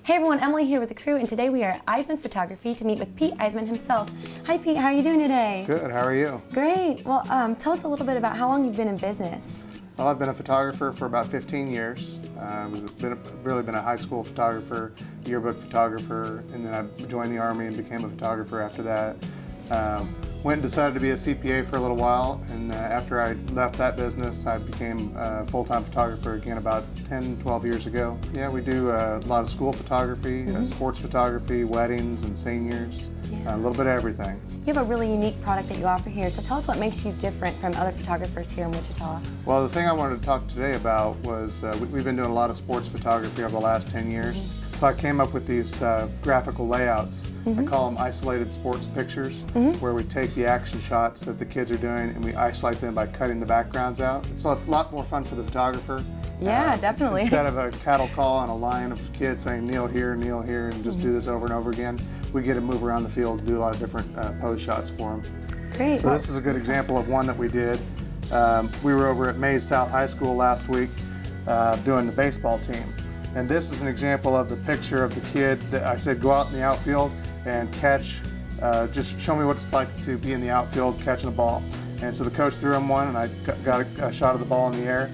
Hey everyone, Emily here with the crew, and today we are at Iseman Photography to meet with Pete Iseman himself. Hi Pete, how are you doing today? Good, how are you? Great. Well, tell us a little bit about how long you've been in business. Well, I've been a photographer for about 15 years. I've really been a high school photographer, yearbook photographer, and then I joined the Army and became a photographer after that. Went and decided to be a CPA for a little while, and after I left that business, I became a full-time photographer again about 10, 12 years ago. Yeah, we do a lot of school photography, sports photography, weddings and seniors, a little bit of everything. You have a really unique product that you offer here, so tell us what makes you different from other photographers here in Wichita. Well, the thing I wanted to talk today about was we've been doing a lot of sports photography over the last 10 years. So I came up with these graphical layouts. I call them isolated sports pictures, where we take the action shots that the kids are doing and we isolate them by cutting the backgrounds out. It's a lot more fun for the photographer. Yeah, definitely. Instead of a cattle call and a line of kids saying kneel here, and just do this over and over again, we get to move around the field and do a lot of different pose shots for them. Great. So this is a good example of one that we did. We were over at Mays South High School last week doing the baseball team. And this is an example of the picture of the kid that I said go out in the outfield and catch, just show me what it's like to be in the outfield catching the ball. And so the coach threw him one and I got a shot of the ball in the air.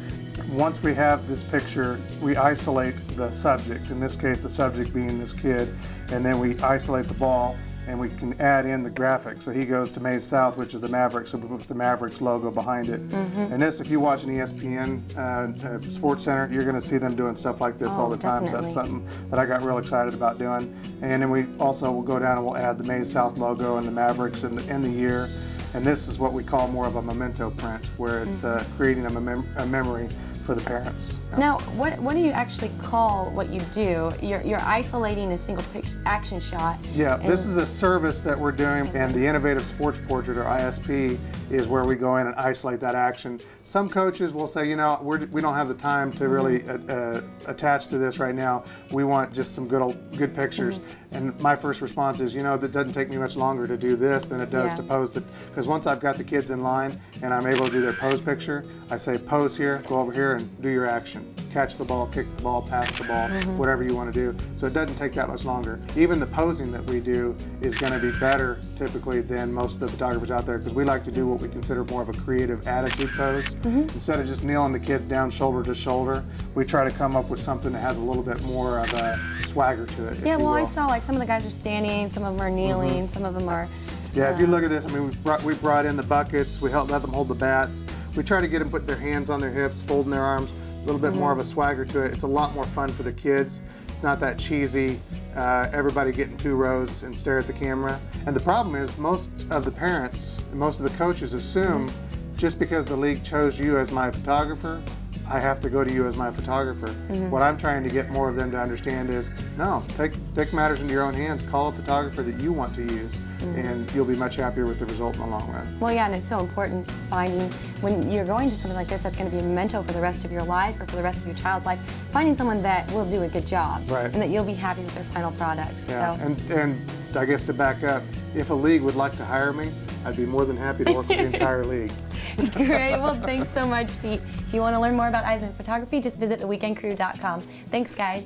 Once we have this picture, we isolate the subject, in this case the subject being this kid, and then we isolate the ball and we can add in the graphic. So he goes to Mays South, which is the Mavericks, so we put the Mavericks logo behind it. And this, if you watch an ESPN Sports Center, you're gonna see them doing stuff like this all the time. So that's something that I got real excited about doing. And then we also will go down and we'll add the Mays South logo and the Mavericks and the year. And this is what we call more of a memento print, where it's creating a memory for the parents. Now, what do you actually call what you do? You're isolating a single action shot. Yeah, this is a service that we're doing, and the Innovative Sports Portrait, or ISP, is where we go in and isolate that action. Some coaches will say, you know, we don't have the time to really attach to this right now. We want just some good pictures. And my first response is, you know, that doesn't take me much longer to do this than it does to pose it. Because once I've got the kids in line and I'm able to do their pose picture, I say pose here, go over here and do your action. Catch the ball, kick the ball, pass the ball, whatever you want to do. So it doesn't take that much longer. Even the posing that we do is going to be better typically than most of the photographers out there, because we like to do what we consider more of a creative attitude pose. Instead of just kneeling the kids down shoulder to shoulder, we try to come up with something that has a little bit more of a swagger to it. Yeah, well, I saw like some of the guys are standing, some of them are kneeling, some of them are... Yeah, if you look at this, I mean, we brought in the buckets, we let them hold the bats. We try to get them put their hands on their hips, folding their arms, a little bit more of a swagger to it. It's a lot more fun for the kids. It's not that cheesy, everybody get in 2 rows and stare at the camera. And the problem is most of the parents, most of the coaches assume just because the league chose you as my photographer, I have to go to you as my photographer. What I'm trying to get more of them to understand is, no, take matters into your own hands, call a photographer that you want to use, and you'll be much happier with the result in the long run. Well, yeah, and it's so important finding, when you're going to something like this that's going to be a memento for the rest of your life or for the rest of your child's life, finding someone that will do a good job and that you'll be happy with their final product. Yeah, so. and I guess to back up, if a league would like to hire me, I'd be more than happy to work with the entire league. Great, well thanks so much, Pete. If you want to learn more about Iseman Photography, just visit theweekendcrew.com. Thanks, guys.